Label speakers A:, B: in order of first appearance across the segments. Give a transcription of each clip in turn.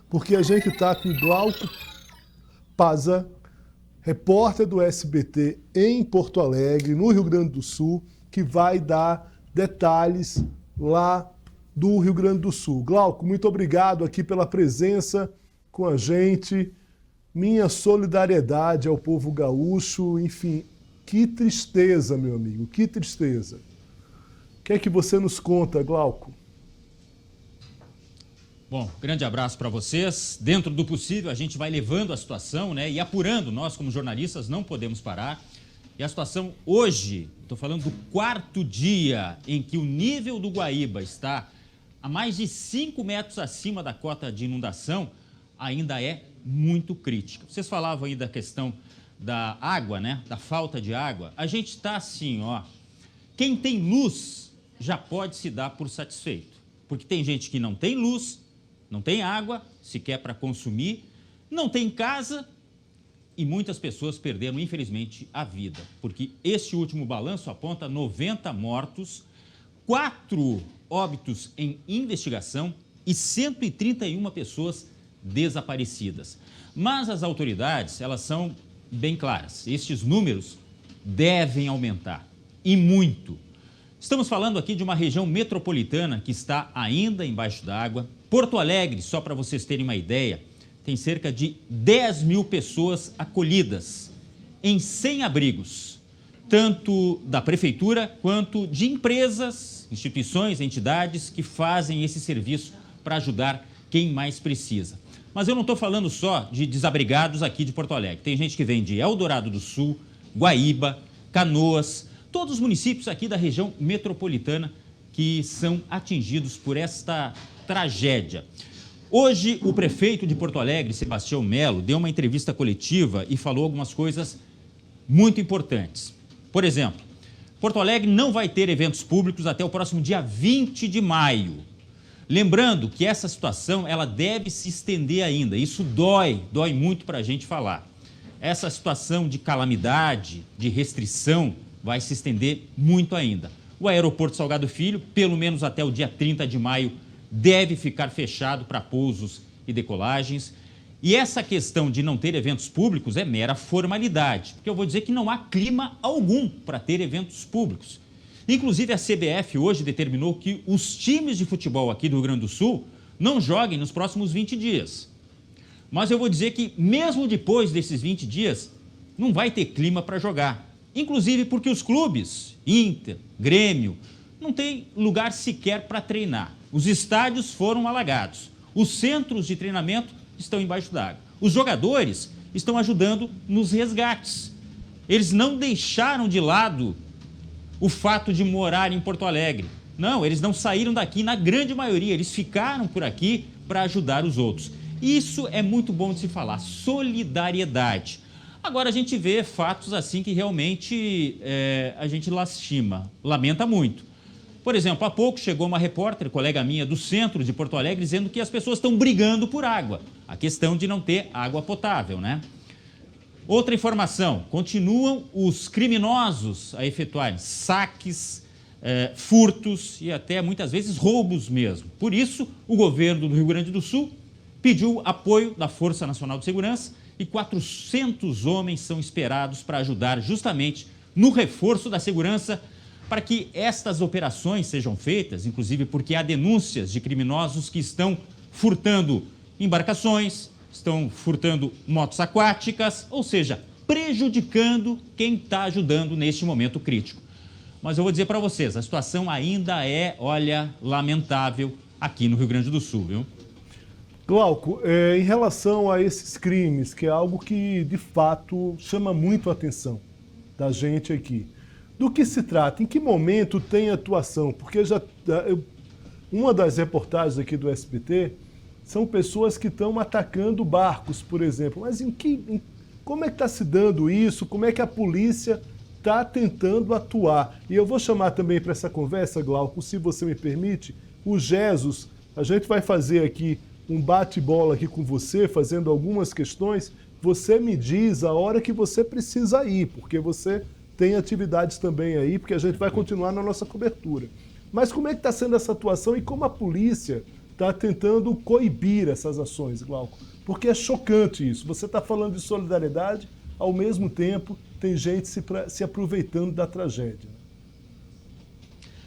A: porque a gente está com Glauco Paza, repórter do SBT em Porto Alegre, no Rio Grande do Sul, que vai dar detalhes lá do Rio Grande do Sul. Glauco, muito obrigado aqui pela presença com a gente. Minha solidariedade ao povo gaúcho, enfim, que tristeza, meu amigo, que tristeza. O que é que você nos conta, Glauco?
B: Bom, grande abraço para vocês. Dentro do possível, a gente vai levando a situação, né, e apurando. Nós, como jornalistas, não podemos parar. E a situação hoje, estou falando do quarto dia em que o nível do Guaíba está a mais de 5 metros acima da cota de inundação, ainda é muito crítica. Vocês falavam aí da questão da água, né, da falta de água. A gente está assim, ó, quem tem luz já pode se dar por satisfeito. Porque tem gente que não tem luz, não tem água, sequer para consumir, não tem casa e muitas pessoas perderam, infelizmente, a vida. Porque este último balanço aponta 90 mortos, 4 óbitos em investigação e 131 pessoas desaparecidas. Mas as autoridades, elas são bem claras. Estes números devem aumentar, e muito. Estamos falando aqui de uma região metropolitana que está ainda embaixo d'água. Porto Alegre, só para vocês terem uma ideia, tem cerca de 10 mil pessoas acolhidas em 100 abrigos, tanto da prefeitura quanto de empresas, instituições, entidades que fazem esse serviço para ajudar quem mais precisa. Mas eu não estou falando só de desabrigados aqui de Porto Alegre. Tem gente que vem de Eldorado do Sul, Guaíba, Canoas, todos os municípios aqui da região metropolitana que são atingidos por esta tragédia. Hoje, o prefeito de Porto Alegre, Sebastião Melo, deu uma entrevista coletiva e falou algumas coisas muito importantes. Por exemplo, Porto Alegre não vai ter eventos públicos até o próximo dia 20 de maio. Lembrando que essa situação ela deve se estender ainda. Isso dói muito para a gente falar. Essa situação de calamidade, de restrição, vai se estender muito ainda. O aeroporto Salgado Filho, pelo menos até o dia 30 de maio, deve ficar fechado para pousos e decolagens. E essa questão de não ter eventos públicos é mera formalidade, porque eu vou dizer que não há clima algum para ter eventos públicos. Inclusive, a CBF hoje determinou que os times de futebol aqui do Rio Grande do Sul não joguem nos próximos 20 dias. Mas eu vou dizer que, mesmo depois desses 20 dias, não vai ter clima para jogar. Inclusive porque os clubes, Inter, Grêmio, não tem lugar sequer para treinar. Os estádios foram alagados. Os centros de treinamento estão embaixo d'água. Os jogadores estão ajudando nos resgates. Eles não deixaram de lado o fato de morar em Porto Alegre. Não, eles não saíram daqui, na grande maioria. Eles ficaram por aqui para ajudar os outros. Isso é muito bom de se falar, solidariedade. Agora a gente vê fatos assim que realmente a gente lastima, lamenta muito. Por exemplo, há pouco chegou uma repórter, colega minha do centro de Porto Alegre, dizendo que as pessoas estão brigando por água. A questão de não ter água potável, né? Outra informação, continuam os criminosos a efetuarem saques, furtos e até muitas vezes roubos mesmo. Por isso, o governo do Rio Grande do Sul pediu apoio da Força Nacional de Segurança e 400 homens são esperados para ajudar justamente no reforço da segurança para que estas operações sejam feitas, inclusive porque há denúncias de criminosos que estão furtando embarcações, estão furtando motos aquáticas, ou seja, prejudicando quem está ajudando neste momento crítico. Mas eu vou dizer para vocês, a situação ainda é, olha, lamentável aqui no Rio Grande do Sul, viu?
A: Glauco, em relação a esses crimes, que é algo que, de fato, chama muito a atenção da gente aqui, do que se trata? Em que momento tem atuação? Porque uma das reportagens aqui do SBT são pessoas que estão atacando barcos, por exemplo. Mas como é que está se dando isso? Como é que a polícia está tentando atuar? E eu vou chamar também para essa conversa, Glauco, se você me permite, o Jesus. A gente vai fazer aqui um bate-bola aqui com você, fazendo algumas questões. Você me diz a hora que você precisa ir, porque você tem atividades também aí, porque a gente vai continuar na nossa cobertura. Mas como é que está sendo essa atuação e como a polícia está tentando coibir essas ações, Glauco? Porque é chocante isso. Você está falando de solidariedade, ao mesmo tempo tem gente se aproveitando da tragédia.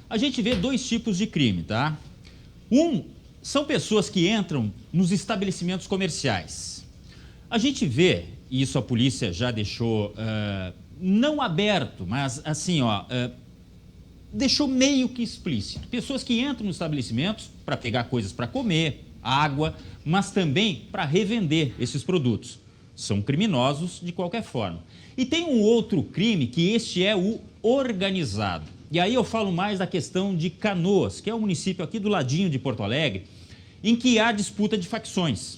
B: A gente vê dois tipos de crime, tá? São pessoas que entram nos estabelecimentos comerciais. A gente vê, e isso a polícia já deixou, não aberto, mas assim, deixou meio que explícito. Pessoas que entram nos estabelecimentos para pegar coisas para comer, água, mas também para revender esses produtos. São criminosos de qualquer forma. E tem um outro crime que este é o organizado. E aí eu falo mais da questão de Canoas, que é um município aqui do ladinho de Porto Alegre, em que há disputa de facções.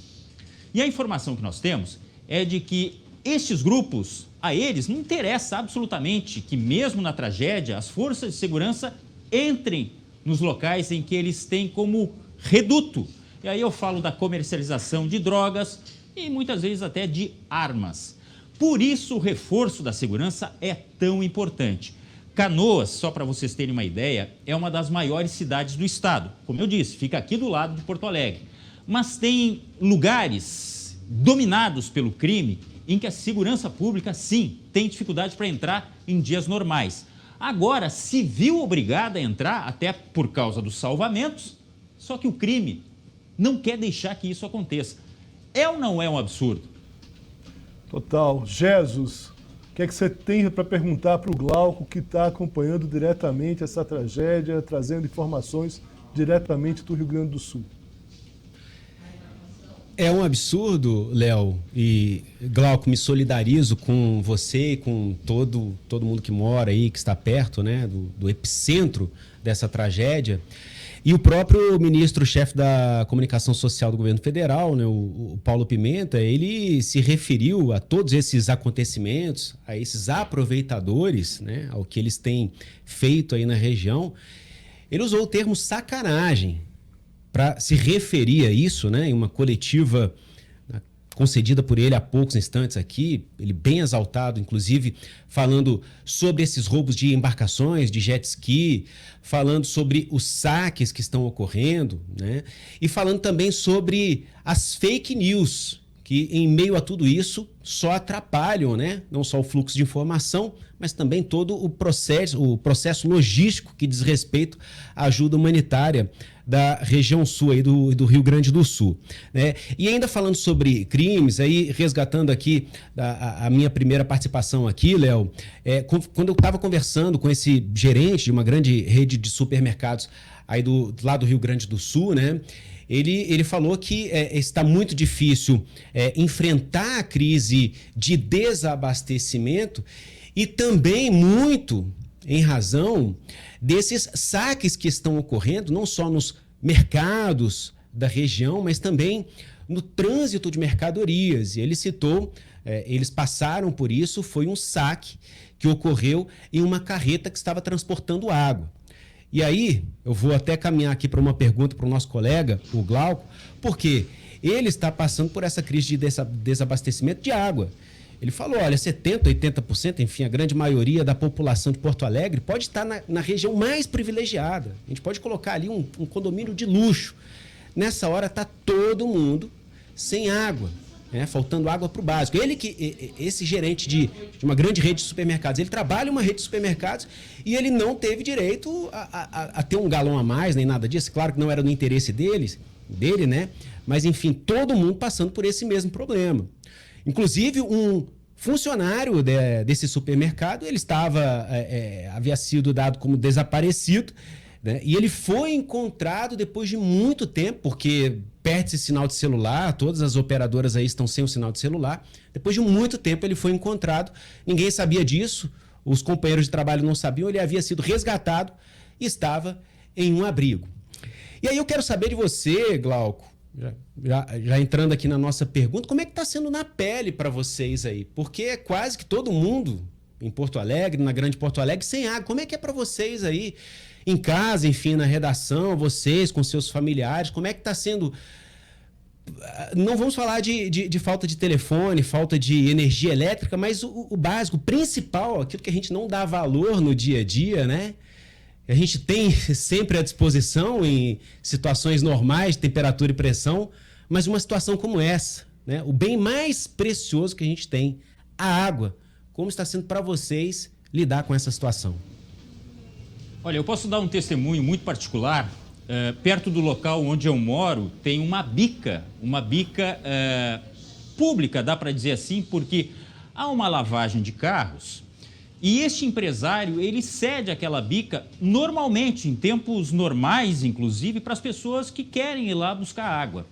B: E a informação que nós temos é de que estes grupos, a eles não interessa absolutamente que mesmo na tragédia as forças de segurança entrem nos locais em que eles têm como reduto. E aí eu falo da comercialização de drogas e muitas vezes até de armas. Por isso o reforço da segurança é tão importante. Canoas, só para vocês terem uma ideia, é uma das maiores cidades do estado. Como eu disse, fica aqui do lado de Porto Alegre. Mas tem lugares dominados pelo crime em que a segurança pública, sim, tem dificuldade para entrar em dias normais. Agora, se viu obrigada a entrar, até por causa dos salvamentos, só que o crime não quer deixar que isso aconteça. É ou não é um absurdo?
A: Total. Jesus, o que é que você tem para perguntar para o Glauco, que está acompanhando diretamente essa tragédia, trazendo informações diretamente do Rio Grande do Sul?
C: É um absurdo, Léo, e Glauco, me solidarizo com você e com todo mundo que mora aí, que está perto, né, do epicentro dessa tragédia. E o próprio ministro-chefe da Comunicação Social do Governo Federal, né, o Paulo Pimenta, ele se referiu a todos esses acontecimentos, a esses aproveitadores, né, ao que eles têm feito aí na região. Ele usou o termo sacanagem para se referir a isso, né, em uma coletiva concedida por ele há poucos instantes aqui, ele bem exaltado, inclusive, falando sobre esses roubos de embarcações, de jet ski, falando sobre os saques que estão ocorrendo, né, e falando também sobre as fake news, que em meio a tudo isso só atrapalham, né, não só o fluxo de informação, mas também todo o processo logístico que diz respeito à ajuda humanitária da região sul aí do Rio Grande do Sul, né? E ainda falando sobre crimes, aí resgatando aqui a minha primeira participação aqui, Léo, quando eu estava conversando com esse gerente de uma grande rede de supermercados aí lá do Rio Grande do Sul, né? Ele falou que está muito difícil enfrentar a crise de desabastecimento e também muito em razão desses saques que estão ocorrendo, não só nos mercados da região, mas também no trânsito de mercadorias. E ele citou, eles passaram por isso, foi um saque que ocorreu em uma carreta que estava transportando água. E aí, eu vou até caminhar aqui para uma pergunta para o nosso colega, o Glauco, porque ele está passando por essa crise de desabastecimento de água. Ele falou, olha, 70%, 80%, enfim, a grande maioria da população de Porto Alegre pode estar na região mais privilegiada. A gente pode colocar ali um condomínio de luxo. Nessa hora está todo mundo sem água, né? Faltando água para o básico. Esse gerente de uma grande rede de supermercados, ele trabalha em uma rede de supermercados e ele não teve direito a ter um galão a mais, nem nada disso. Claro que não era no interesse dele, né? Mas, enfim, todo mundo passando por esse mesmo problema. Inclusive, um funcionário desse supermercado, ele havia sido dado como desaparecido, né? E ele foi encontrado depois de muito tempo, porque perde-se sinal de celular, todas as operadoras aí estão sem o sinal de celular. Depois de muito tempo ele foi encontrado, ninguém sabia disso, os companheiros de trabalho não sabiam, ele havia sido resgatado e estava em um abrigo. E aí eu quero saber de você, Glauco, já entrando aqui na nossa pergunta, como é que está sendo na pele para vocês aí? Porque é quase que todo mundo em Porto Alegre, na grande Porto Alegre, sem água. Como é que é para vocês aí, em casa, enfim, na redação, vocês com seus familiares? Como é que está sendo? Não vamos falar de falta de telefone, falta de energia elétrica, mas o básico, o principal, aquilo que a gente não dá valor no dia a dia, né? a gente tem sempre à disposição em situações normais de temperatura e pressão, mas uma situação como essa, né? O bem mais precioso que a gente tem, a água. Como está sendo para vocês lidar com essa situação?
B: Olha, eu posso dar um testemunho muito particular. Perto do local onde eu moro tem uma bica pública, dá para dizer assim, porque há uma lavagem de carros e este empresário, ele cede aquela bica normalmente, em tempos normais, inclusive, para as pessoas que querem ir lá buscar água.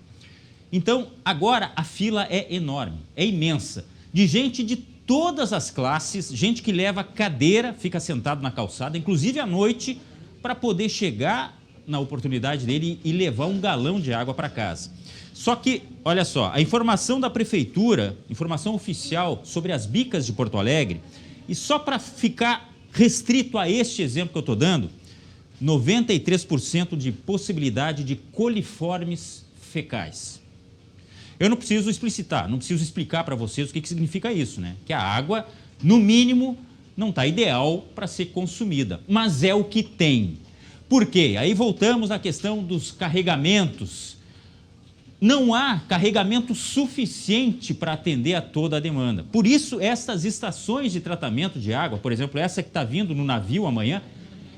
B: Então, agora a fila é enorme, é imensa, de gente de todas as classes, gente que leva cadeira, fica sentado na calçada, inclusive à noite, para poder chegar na oportunidade dele e levar um galão de água para casa. Só que, olha só, a informação da prefeitura, informação oficial sobre as bicas de Porto Alegre, e só para ficar restrito a este exemplo que eu estou dando, 93% de possibilidade de coliformes fecais. Eu não preciso explicitar, não preciso explicar para vocês o que significa isso, né? Que a água, no mínimo, não está ideal para ser consumida, mas é o que tem. Por quê? Aí voltamos à questão dos carregamentos. Não há carregamento suficiente para atender a toda a demanda. Por isso, essas estações de tratamento de água, por exemplo, essa que está vindo no navio amanhã,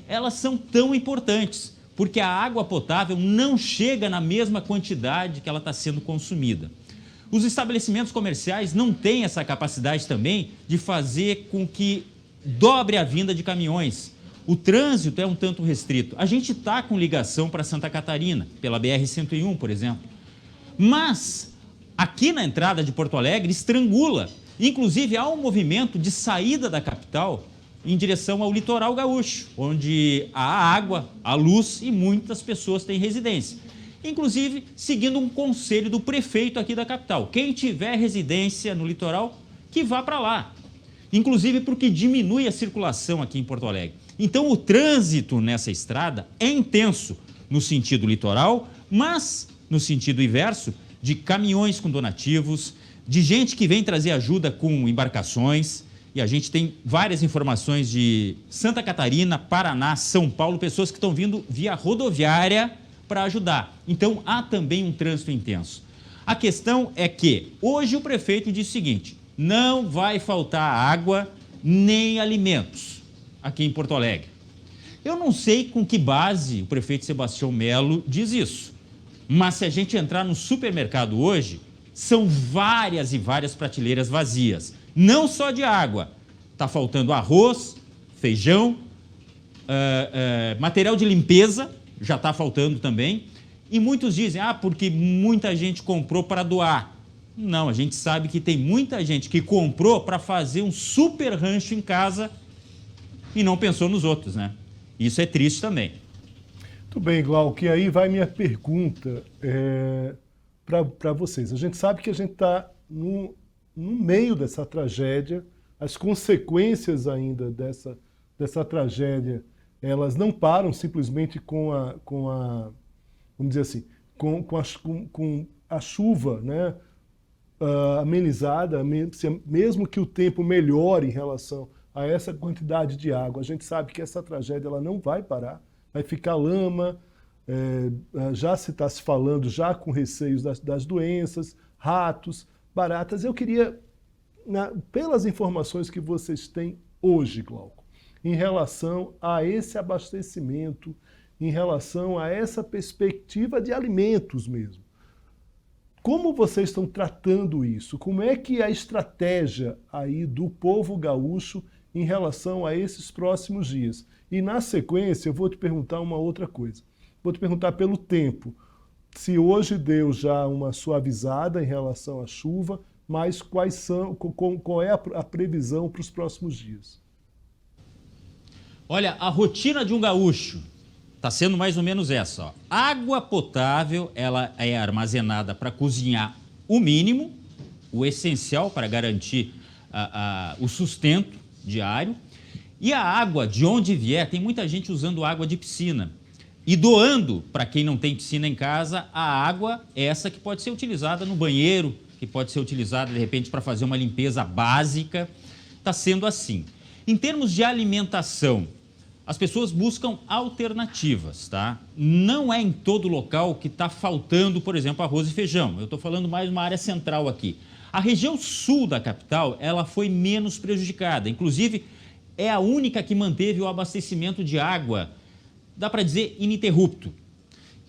B: elas são tão importantes, porque a água potável não chega na mesma quantidade que ela está sendo consumida. Os estabelecimentos comerciais não têm essa capacidade também de fazer com que dobre a vinda de caminhões. O trânsito é um tanto restrito. A gente está com ligação para Santa Catarina, pela BR-101, por exemplo. Mas, aqui na entrada de Porto Alegre, estrangula. Inclusive, há um movimento de saída da capital em direção ao litoral gaúcho, onde há água, há luz e muitas pessoas têm residência. Inclusive, seguindo um conselho do prefeito aqui da capital. Quem tiver residência no litoral, que vá para lá. Inclusive porque diminui a circulação aqui em Porto Alegre. Então, o trânsito nessa estrada é intenso no sentido litoral, mas no sentido inverso, de caminhões com donativos, de gente que vem trazer ajuda com embarcações, e a gente tem várias informações de Santa Catarina, Paraná, São Paulo, pessoas que estão vindo via rodoviária para ajudar. Então, há também um trânsito intenso. A questão é que hoje o prefeito disse o seguinte: não vai faltar água nem alimentos aqui em Porto Alegre. Eu não sei com que base o prefeito Sebastião Melo diz isso. Mas se a gente entrar no supermercado hoje, são várias e várias prateleiras vazias. Não só de água. Está faltando arroz, feijão, material de limpeza, já está faltando também. E muitos dizem, porque muita gente comprou para doar. Não, a gente sabe que tem muita gente que comprou para fazer um super rancho em casa e não pensou nos outros, né? Isso é triste também.
A: Muito bem, Glauco, e aí vai minha pergunta para vocês. A gente sabe que a gente está no meio dessa tragédia, as consequências ainda dessa tragédia, elas não param simplesmente com vamos dizer assim, com a chuva, né, amenizada, mesmo que o tempo melhore em relação a essa quantidade de água. A gente sabe que essa tragédia ela não vai parar. Vai ficar lama, já se está se falando já com receios das doenças, ratos, baratas. Eu queria, pelas informações que vocês têm hoje, Glauco, em relação a esse abastecimento, em relação a essa perspectiva de alimentos mesmo, como vocês estão tratando isso? Como é que é a estratégia aí do povo gaúcho em relação a esses próximos dias? E na sequência eu vou te perguntar uma outra coisa. Vou te perguntar pelo tempo. Se hoje deu já uma suavizada em relação à chuva, mas qual é a previsão para os próximos dias?
B: Olha, a rotina de um gaúcho está sendo mais ou menos essa. Água potável, ela é armazenada para cozinhar o mínimo, o essencial para garantir o sustento diário. E a água, de onde vier, tem muita gente usando água de piscina. E doando, para quem não tem piscina em casa, a água é essa que pode ser utilizada no banheiro, que pode ser utilizada, de repente, para fazer uma limpeza básica. Está sendo assim. Em termos de alimentação, as pessoas buscam alternativas, tá? Não é em todo local que está faltando, por exemplo, arroz e feijão. Eu estou falando mais uma área central aqui. A região sul da capital, ela foi menos prejudicada. Inclusive, é a única que manteve o abastecimento de água, dá para dizer, ininterrupto.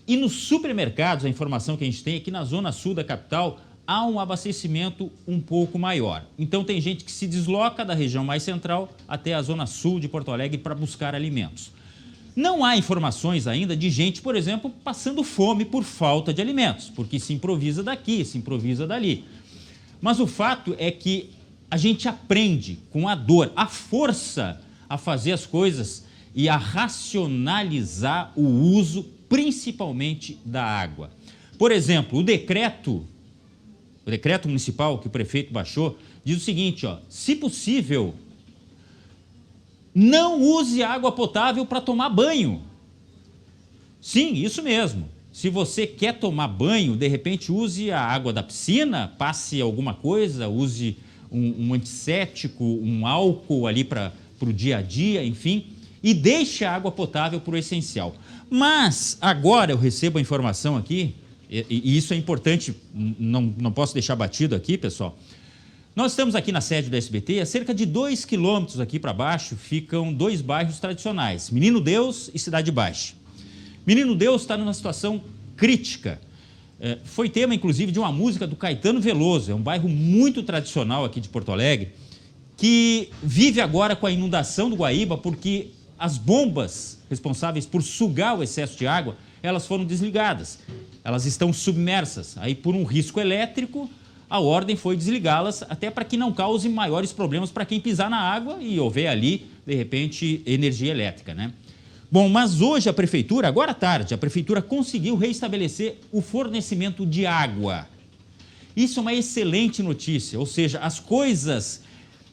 B: E nos supermercados, a informação que a gente tem é que na zona sul da capital há um abastecimento um pouco maior. Então tem gente que se desloca da região mais central até a zona sul de Porto Alegre para buscar alimentos. Não há informações ainda de gente, por exemplo, passando fome por falta de alimentos, porque se improvisa daqui, se improvisa dali. Mas o fato é que a gente aprende com a dor, a força a fazer as coisas e a racionalizar o uso, principalmente da água. Por exemplo, o decreto municipal que o prefeito baixou diz o seguinte, ó, se possível, não use água potável para tomar banho. Sim, isso mesmo. Se você quer tomar banho, de repente use a água da piscina, passe alguma coisa, use um antisséptico, um álcool ali para o dia a dia, enfim, e deixe a água potável para o essencial. Mas agora eu recebo a informação aqui, e isso é importante, não posso deixar batido aqui, pessoal. Nós estamos aqui na sede do SBT, a cerca de 2 quilômetros aqui para baixo ficam 2 bairros tradicionais, Menino Deus e Cidade Baixa. Menino Deus está numa situação crítica. Foi tema, inclusive, de uma música do Caetano Veloso, é um bairro muito tradicional aqui de Porto Alegre, que vive agora com a inundação do Guaíba, porque as bombas responsáveis por sugar o excesso de água, elas foram desligadas. Elas estão submersas. Aí, por um risco elétrico, a ordem foi desligá-las, até para que não cause maiores problemas para quem pisar na água e houver ali, de repente, energia elétrica, né? Bom, mas hoje a prefeitura, agora à tarde, a prefeitura conseguiu restabelecer o fornecimento de água. Isso é uma excelente notícia, ou seja, as coisas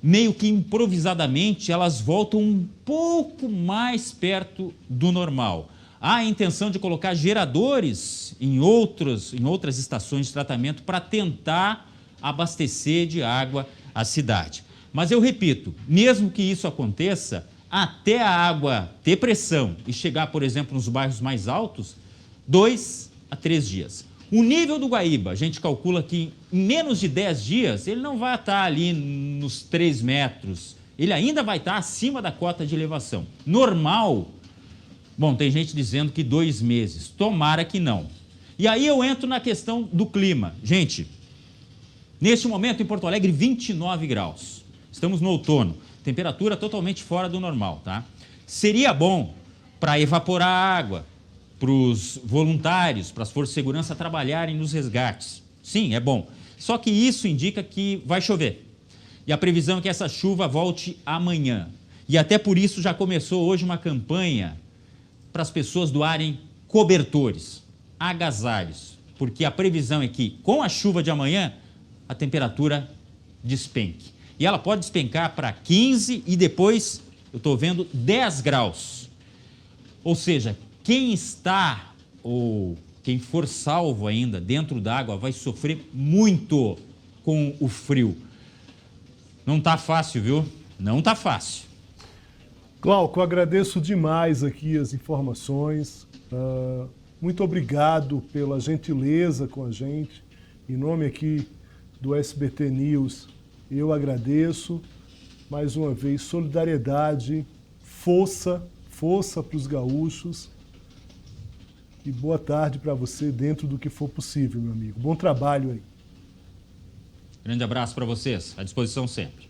B: meio que improvisadamente, elas voltam um pouco mais perto do normal. Há a intenção de colocar geradores em outras estações de tratamento para tentar abastecer de água a cidade. Mas eu repito, mesmo que isso aconteça, até a água ter pressão e chegar, por exemplo, nos bairros mais altos, 2 a 3 dias. O nível do Guaíba, a gente calcula que em menos de 10 dias, ele não vai estar ali nos 3 metros, ele ainda vai estar acima da cota de elevação. Normal, bom, tem gente dizendo que 2 meses, tomara que não. E aí eu entro na questão do clima. Gente, neste momento em Porto Alegre, 29 graus, estamos no outono. Temperatura totalmente fora do normal, tá? Seria bom para evaporar a água, para os voluntários, para as forças de segurança trabalharem nos resgates. Sim, é bom. Só que isso indica que vai chover. E a previsão é que essa chuva volte amanhã. E até por isso já começou hoje uma campanha para as pessoas doarem cobertores, agasalhos, porque a previsão é que com a chuva de amanhã a temperatura despenque. E ela pode despencar para 15 e depois, eu estou vendo, 10 graus. Ou seja, quem está ou quem for salvo ainda dentro d'água vai sofrer muito com o frio. Não está fácil, viu? Não está fácil.
A: Glauco, eu agradeço demais aqui as informações. Muito obrigado pela gentileza com a gente. Em nome aqui do SBT News, eu agradeço, mais uma vez, solidariedade, força para os gaúchos e boa tarde para você dentro do que for possível, meu amigo. Bom trabalho aí.
B: Grande abraço para vocês, à disposição sempre.